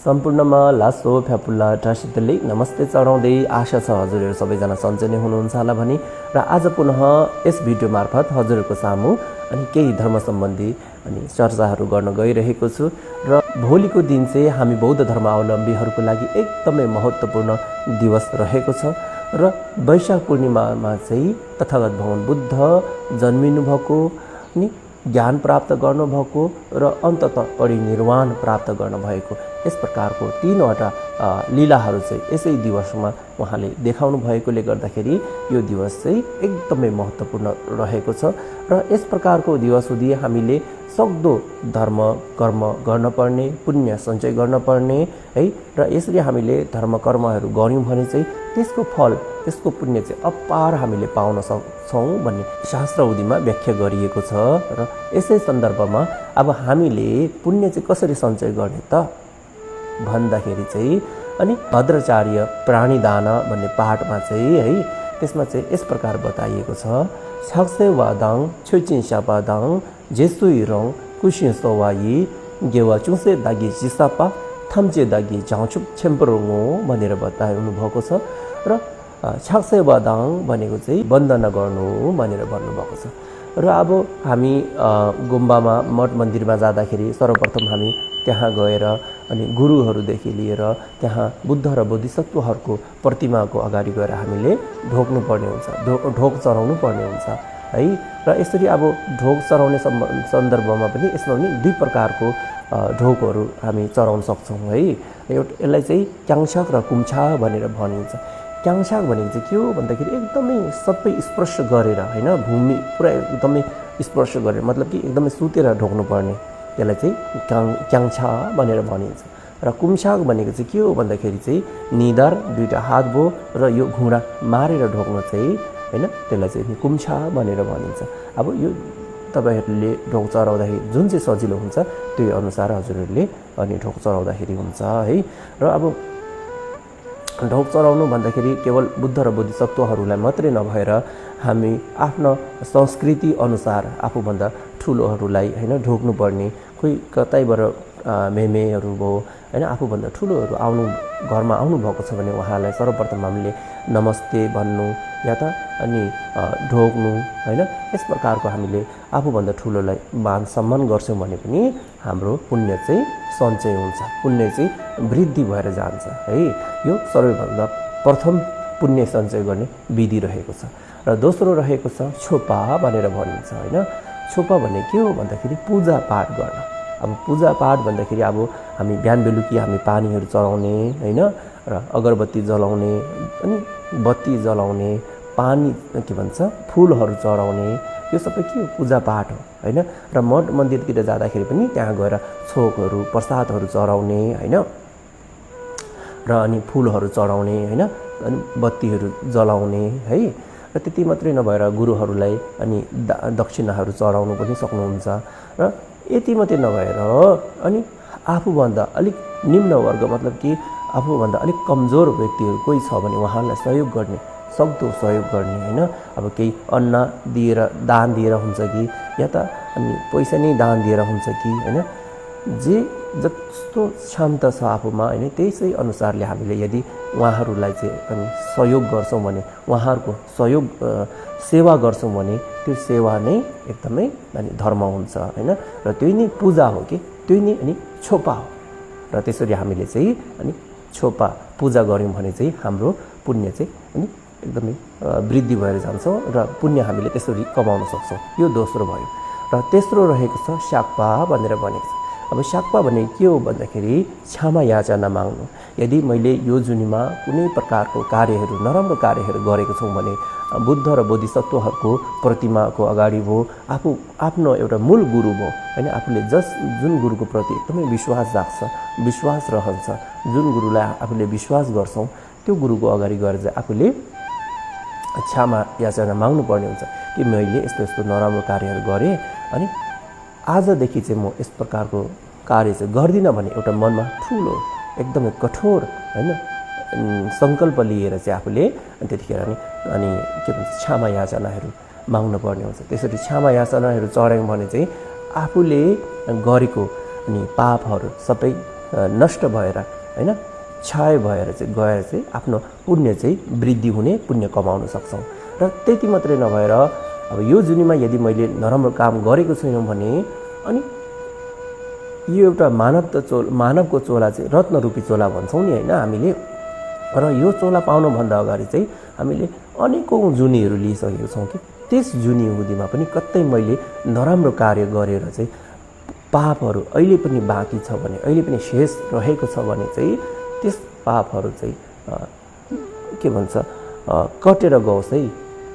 सम्पूर्णमा लासो फ्यापुल्ला टासितले नमस्ते चढाउँदै आशा छ हजुरहरू सबैजना सन्चै नै हुनुहुन्छ होला भनी र आज पुनः यस भिडियो मार्फत हजुरहरूको सामु अनि केही धर्म सम्बन्धी अनि चर्चाहरू गर्न गइरहेको छु र भोलिको दिन चाहिँ हामी बौद्ध धर्मावलम्बीहरूको लागि एकदमै महत्त्वपूर्ण दिवस रहेको छ र वैशाख पूर्णिमामा चाहिँ तथागत भगवान बुद्ध जन्मिनु भएको अनि ज्ञान प्राप्त गर्नुभएको र अन्ततः परिनिर्वाण प्राप्त गर्नुभएको यस प्रकारको तीनवटा लीलाहरू चाहिँ यसै दिवसमा उहाँले देखाउनु भएकोले गर्दाखेरि यो दिवस चाहिँ एकदमै महत्त्वपूर्ण रहेको छ र यस प्रकारको दिवस हुँदी हामीले सक्दो धर्म कर्म गर्नुपर्ने पुण्य सञ्चय गर्नुपर्ने है र यसरी हामीले धर्म कर्महरू गर्यौँ भने चाहिँ त्यसको फल त्यसको पुण्य चाहिँ अपार हामीले पाउन सक्छौँ भन्ने शास्त्रविधिमा व्याख्या गरिएको छ र यसै सन्दर्भमा अब हामीले पुण्य चाहिँ कसरी सञ्चय गर्ने त भन्दाखेरि चाहिँ अनि भद्राचार्य प्राणीदान भन्ने पाठमा चाहिँ है त्यसमा चाहिँ यस प्रकार बताइएको छ छाक्से वादाङ छुचिन सापादाङ जेसुइरङ कुसिन सोवाई गेवा चुसे दागी जिसापा थम्चे दागी झाउँछुप छेम्परोङो भनेर बताउनु भएको छ र छाक्से वादाङ भनेको चाहिँ वन्दना गर्नु भनेर भन्नुभएको छ र अब हामी गुम्बामा मठ मन्दिरमा जाँदाखेरि सर्वप्रथम हामी त्यहाँ गएर अनि गुरुहरूदेखि लिएर त्यहाँ बुद्ध र बोधिसत्वहरूको प्रतिमाको अगाडि गएर हामीले ढोक्नु पर्ने हुन्छ ढोक चढाउनु पर्ने हुन्छ है र यसरी अब ढोक चढाउने सन्दर्भमा पनि यसमा पनि दुई प्रकारको ढोकहरू हामी चढाउन सक्छौँ है यसलाई चाहिँ क्याङसाक र कुम्छा भनेर भनिन्छ क्याङसाक भनेको चाहिँ के हो भन्दाखेरि एकदमै सबै स्पर्श गरेर होइन भूमि पुरा एकदमै स्पर्श गरेर मतलब कि एकदमै सुतेर ढोक्नुपर्ने त्यसलाई चाहिँ क्याङछा भनेर भनिन्छ र कुम्छाक भनेको चाहिँ के हो भन्दाखेरि चाहिँ निधार दुईवटा हात भयो र यो घुँडा मारेर ढोक्न चाहिँ होइन त्यसलाई चाहिँ कुम्छा भनेर भनिन्छ अब यो तपाईँहरूले ढोक चढाउँदाखेरि जुन चाहिँ सजिलो हुन्छ त्यही अनुसार हजुरहरूले अनि ढोक चढाउँदाखेरि हुन्छ है र अब ढोक चढाउनु भन्दाखेरि केवल बुद्ध र बोधिसत्वहरूलाई मात्रै नभएर हामी आफ्नो संस्कृति अनुसार आफूभन्दा ठुलोहरूलाई होइन ढोक्नुपर्ने कोही कतैबाट मेमेहरू भयो होइन आफूभन्दा ठुलोहरू घरमा आउनुभएको छ भने उहाँलाई सर्वप्रथम हामीले नमस्ते भन्नु या त अनि ढोक्नु होइन यस प्रकारको हामीले आफूभन्दा ठुलोलाई मान सम्मान गर्छौँ भने पनि हाम्रो पुण्य चाहिँ सञ्चय हुन्छ पुण्य चाहिँ वृद्धि भएर जान्छ है यो सबैभन्दा प्रथम पुण्य सञ्चय गर्ने विधि रहेको छ र दोस्रो रहेको छ छोपा भनेर भनिन्छ होइन छोपा भने के हो भन्दाखेरि पूजापाठ गर्न अब पूजापाठ भन्दाखेरि अब हामी बिहान बेलुकी हामी पानीहरू चढाउने होइन र अगरबत्ती जलाउने अनि बत्ती जलाउने पानी के भन्छ फुलहरू चढाउने यो सबै के हो पूजापाठ हो होइन र मठ मन्दिरतिर जाँदाखेरि पनि त्यहाँ गएर छोकहरू प्रसादहरू चढाउने होइन र अनि फुलहरू चढाउने होइन अनि बत्तीहरू जलाउने है र त्यति मात्रै नभएर गुरुहरूलाई अनि दक्षिणाहरू चढाउनु पनि सक्नुहुन्छ र यति मात्रै नभएर अनि आफूभन्दा अलिक निम्न वर्ग मतलब कि आफूभन्दा अलिक कमजोर व्यक्तिहरू कोही छ भने उहाँलाई सहयोग गर्ने सक्दो सहयोग गर्ने होइन अब केही अन्न दिएर दान दिएर हुन्छ कि या त अनि पैसा नै दान दिएर हुन्छ कि होइन जे जस्तो क्षमता छ आफूमा होइन त्यसै अनुसारले हामीले यदि उहाँहरूलाई चाहिँ अनि सहयोग गर्छौँ भने उहाँहरूको सहयोग सेवा गर्छौँ भने त्यो सेवा नै एकदमै अनि धर्म हुन्छ होइन र त्यही नै पूजा हो कि त्यही नै अनि छोपा हो र त्यसरी हामीले चाहिँ अनि छोपा पूजा गऱ्यौँ भने चाहिँ हाम्रो पुण्य चाहिँ अनि एकदमै वृद्धि भएर जान्छौँ र पुण्य हामीले त्यसरी कमाउन सक्छौँ यो दोस्रो भयो र तेस्रो रहेको छ साक्पा भनेर भनेको छ अब साक्पा भने के हो भन्दाखेरि क्षमा याचना माग्नु यदि मैले यो जुनीमा कुनै प्रकारको कार्यहरू नराम्रो कार्यहरू गरेको छौँ भने बुद्ध र बोधिसत्वहरूको प्रतिमाको अगाडि भयो आफ्नो एउटा मूल गुरु भयो होइन आफूले जुन गुरुको प्रति एकदमै विश्वास राख्छ विश्वास रहन्छ जुन गुरुलाई आफूले विश्वास गर्छौँ त्यो गुरुको अगाडि गएर चाहिँ आफूले क्षमा याचना माग्नु पर्ने हुन्छ कि मैले यस्तो यस्तो नराम्रो कार्यहरू गरेँ अनि आजदेखि चाहिँ म यस प्रकारको कार्य चाहिँ गर्दिनँ भने एउटा मनमा ठुलो एकदमै कठोर होइन सङ्कल्प लिएर चाहिँ आफूले त्यतिखेर अनि के भन्छ क्षमा याचनाहरू माग्नु पर्ने हुन्छ त्यसरी क्षमा याचनाहरू चढायौँ भने चाहिँ आफूले गरेको अनि पापहरू सबै नष्ट भएर हैन क्षय भएर चाहिँ गएर चाहिँ आफ्नो पुण्य चाहिँ वृद्धि हुने, पुण्य कमाउन सक्छौँ। र त्यति मात्रै नभएर अब यो जुनीमा यदि मैले नराम्रो काम गरेको छैन भने अनि यो एउटा मानवको चोला चाहिँ रत्नरूपी चोला भन्छौँ नि हैन हामीले। र यो चोला पाउनुभन्दा अगाडि चाहिँ हामीले अनेकौँ जुनीहरू लिइसकेको छौँ कि त्यस जुनी हुँदीमा पनि कतै मैले नराम्रो कार्य गरेर चाहिँ पापहरू अहिले पनि बाँकी छ भने, अहिले पनि शेष रहेको छ भने चाहिँ त्यस पापहरू चाहिँ के भन्छ कटेर गओस् है।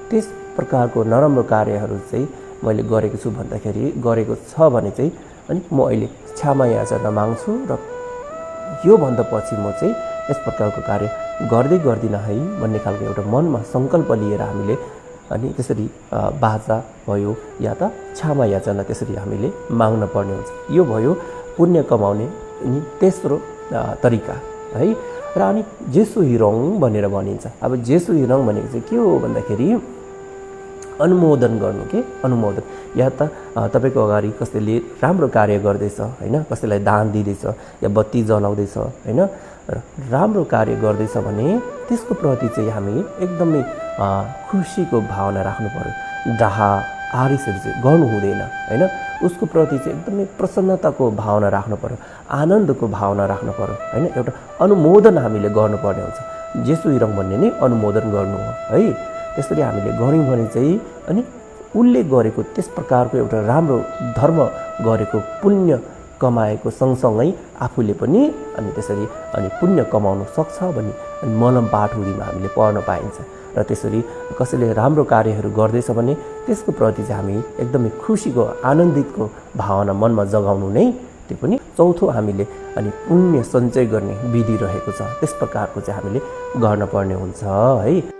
त्यस प्रकारको नराम्रो कार्यहरू चाहिँ मैले गरेको छु भन्दाखेरि गरेको छ भने चाहिँ अनि म अहिले क्षमा याचना माग्छु र योभन्दा पछि म चाहिँ यस प्रकारको कार्य गर्दिनँ है भन्ने खालको एउटा मनमा सङ्कल्प लिएर हामीले अनि त्यसरी बाचा भयो या त क्षमा याचना त्यसरी हामीले माग्न पर्ने हुन्छ। यो भयो पुण्य कमाउने अनि तेस्रो तरिका है। र अनि जेसु हिरोङ भनेर भनिन्छ। अब जेसु हिरोङ भनेको चाहिँ के हो भन्दाखेरि अनुमोदन गर्नु के अनुमोदन, या त तपाईँको अगाडि कसैले राम्रो कार्य गर्दैछ हैन, कसैलाई दान दिँदैछ या बत्ती जलाउँदैछ हैन, राम्रो कार्य गर्दैछ भने त्यसको प्रति चाहिँ हामी एकदमै खुसीको भावना राख्नु पर्यो। डाहा आरिसहरू चाहिँ गर्नु हुँदैन हैन। उसको प्रति चाहिँ एकदमै प्रसन्नताको भावना राख्नु पर्यो, आनन्दको भावना राख्नु पर्यो हैन। एउटा अनुमोदन हामीले गर्नुपर्ने हुन्छ। जेसु हिरोङ भन्ने नै अनुमोदन गर्नु हो है। त्यसरी हामीले गऱ्यौँ भने चाहिँ अनि उसले गरेको त्यस प्रकारको एउटा राम्रो धर्म गरेको पुण्य कमाएको सँगसँगै आफूले पनि अनि त्यसरी अनि पुण्य कमाउन सक्छ भन्ने अनि मलम पाठ हुँदीमा हामीले पढ्न पाइन्छ। र त्यसरी कसैले राम्रो कार्यहरू गर्दैछ भने त्यसको प्रति चाहिँ हामी एकदमै खुसीको आनन्दितको भावना मनमा जगाउनु नै त्यो पनि चौथो हामीले अनि पुण्य सञ्चय गर्ने विधि रहेको छ। त्यस प्रकारको चाहिँ हामीले गर्न पर्ने हुन्छ है।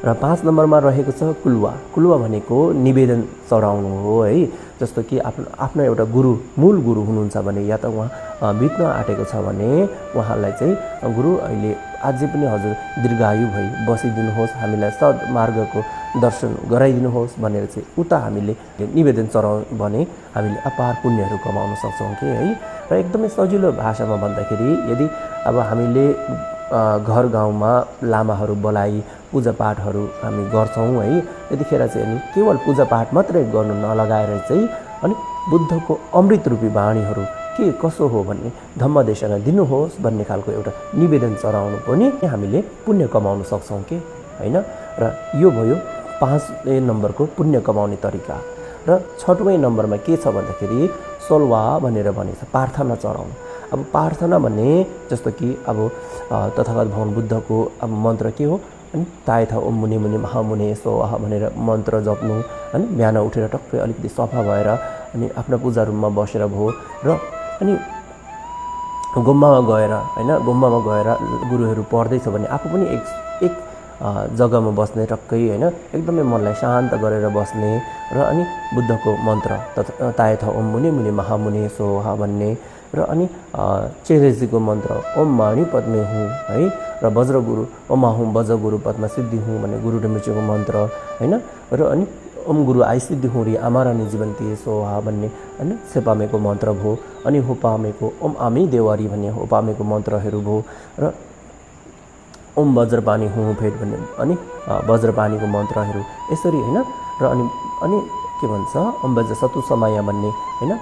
र 5 नम्बरमा रहेको छ कुलुवा। कुलुवा भनेको निवेदन चढाउनु हो है। जस्तो कि आफ्नो एउटा गुरु, मूल गुरु हुनुहुन्छ भने या त उहाँ बित्न आँटेको छ भने उहाँलाई चाहिँ गुरु अहिले अझै पनि हजुर दीर्घायु भई बसिदिनुहोस्, हामीलाई सद्मार्गको दर्शन गराइदिनुहोस् भनेर चाहिँ उता हामीले निवेदन चढाउँ भने हामीले अपार पुण्यहरू कमाउन सक्छौँ कि है। र एकदमै सजिलो भाषामा भन्दाखेरि यदि अब हामीले घर गाउँमा लामाहरू बोलाइ पूजापाठहरू हामी गर्छौँ है, त्यतिखेर चाहिँ अनि केवल पूजापाठ मात्रै गर्नु नलगाएर चाहिँ अनि बुद्धको अमृत रूपी वाणीहरू के कसो हो भन्ने धम्मदेशना दिनुहोस् भन्ने खालको एउटा निवेदन चढाउनु पनि हामीले पुण्य कमाउन सक्छौँ कि हैन। र यो भयो 5 नम्बरको पुण्य कमाउने तरिका। र 6वें नम्बरमा के छ भन्दाखेरि सोलवा भनेर भनिन्छ, प्रार्थना चढाउनु। अब प्रार्थना भन्ने जस्तो कि अब तथागत भगवान बुद्धको अब मन्त्र के हो अनि तायथ ओम मुनि मुनि महामुने सोहा भनेर मन्त्र जप्नु अनि बिहान उठेर टक्कै अलिकति सफा भएर अनि आफ्नो पूजा रुममा बसेर भयो र अनि गुम्बामा गएर हैन, गुम्बामा गएर गुरुहरू पढ्दैछ भने आफू पनि एक जग्गामा बस्ने टक्कै हैन, एकदमै मनलाई शान्त गरेर बस्ने र अनि बुद्धको मन्त्र तायथ ओम मुनि मुनि महामुने सोहा भन्ने र अनि चेरेजीको मन्त्र ओम माणी पद्मे हुँ है, र वज्रगुरु ओम हुँ वज्रगुरु पद्मा सिद्धि हुँ भन्ने गुरु डमिचेको मन्त्र हैन, र अनि ओम गुरु आई सिद्धि हुँ रि आमारानी जीवन्ती सोहा भन्ने हैन सेपामेको मन्त्र भयो। अनि होपामेको ओम आमी देवारी भन्ने होपामेको मन्त्रहरू भयो। र ओम वज्रपानी हुँ भेट भन्ने अनि वज्रपानीको मन्त्रहरू यसरी हैन। र अनि के भन्छ ओम वज्र सतु समय भन्ने हैन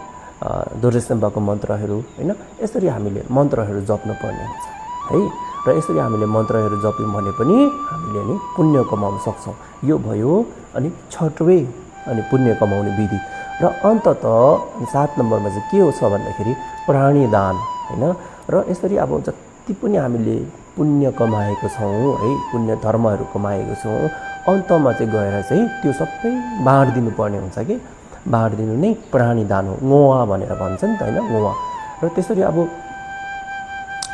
दोरेशम्बाको मन्त्रहरू हैन, यसरी हामीले मन्त्रहरू जप्नु पर्ने हुन्छ है। र यसरी हामीले मन्त्रहरू जप्यौँ भने पनि हामीले नि पुण्य कमाउन सक्छौँ। यो भयो अनि 6वें अनि पुण्य कमाउने विधि। र अन्तत 7 नम्बरमा चाहिँ के हो छ भन्दाखेरि प्राणी दान हैन। र यसरी अब जति पनि हामीले पुण्य कमाएको छौँ है, पुण्य धर्महरू कमाएको छौँ, अन्तमा चाहिँ गएर चाहिँ त्यो सबै बाँडिदिनु पर्ने हुन्छ कि बाँडिदिनु नै प्राणी दान हो। गोवा भनेर भन्छ नि त हैन, गोवा। र त्यसरी अब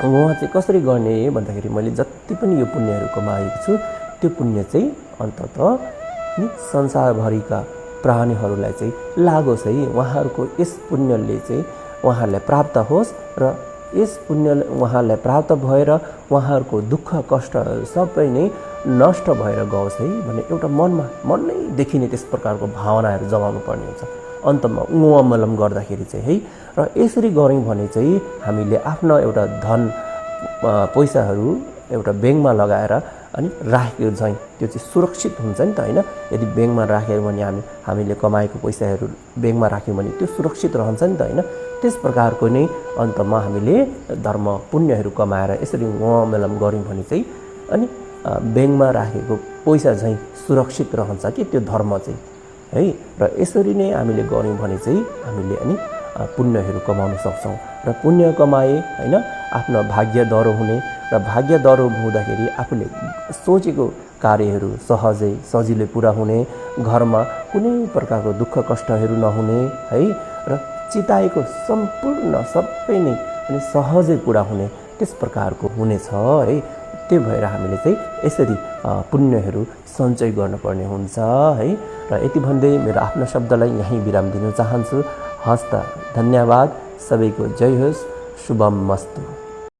गोवा चाहिँ कसरी गर्ने भन्दाखेरि मैले जति पनि यो पुण्यहरू कमाएको छु त्यो पुण्य चाहिँ अन्तत नि संसारभरिका प्राणीहरूलाई चाहिँ लागोस् है, उहाँहरूको यस पुण्यले चाहिँ उहाँहरूलाई प्राप्त होस् र यस पुण्य उहाँहरूलाई प्राप्त भएर उहाँहरूको दुःख कष्टहरू सबै नै नष्ट भएर गओस् है भन्ने एउटा मनमा मनै देखिने त्यस प्रकारको भावनाहरू जगाउनु पर्ने हुन्छ। अन्तमा ङमलम गर्दाखेरि चाहिँ है। र यसरी गऱ्यौँ भने चाहिँ हामीले आफ्नो एउटा धन पैसाहरू एउटा ब्याङ्कमा लगाएर अनि राखेको चाहिँ त्यो चाहिँ सुरक्षित हुन्छ नि त होइन। यदि ब्याङ्कमा राख्यौँ भने हामीले कमाएको पैसाहरू ब्याङ्कमा राख्यौँ भने त्यो सुरक्षित रहन्छ नि त होइन। त्यस प्रकारको नै अन्तमा हामीले धर्म पुण्यहरू कमाएर यसरी ङमलम गऱ्यौँ भने चाहिँ अनि ब्याङ्कमा राखेको पैसा चाहिँ सुरक्षित रहन्छ कि त्यो धर्म चाहिँ है। र यसरी नै हामीले गऱ्यौँ भने चाहिँ हामीले अनि पुण्यहरू कमाउन सक्छौँ। र पुण्य कमाए होइन आफ्नो भाग्य दह्रो हुने र भाग्य दह्रो हुँदाखेरि आफूले सोचेको कार्यहरू सहजै सजिलै पुरा हुने, घरमा कुनै प्रकारको दुःख कष्टहरू नहुने है। र चिताएको सम्पूर्ण सबै नै अनि सहजै पुरा हुने त्यस प्रकारको हुनेछ है। त्यो भएर हामीले चाहिँ यसरी पुण्यहरू सञ्चय गर्नुपर्ने हुन्छ है। र यति भन्दै मेरो आफ्नो शब्दलाई यहीँ विराम दिन चाहन्छु। हस्त धन्यवाद। सबैको जय होस्। शुभम मस्तु।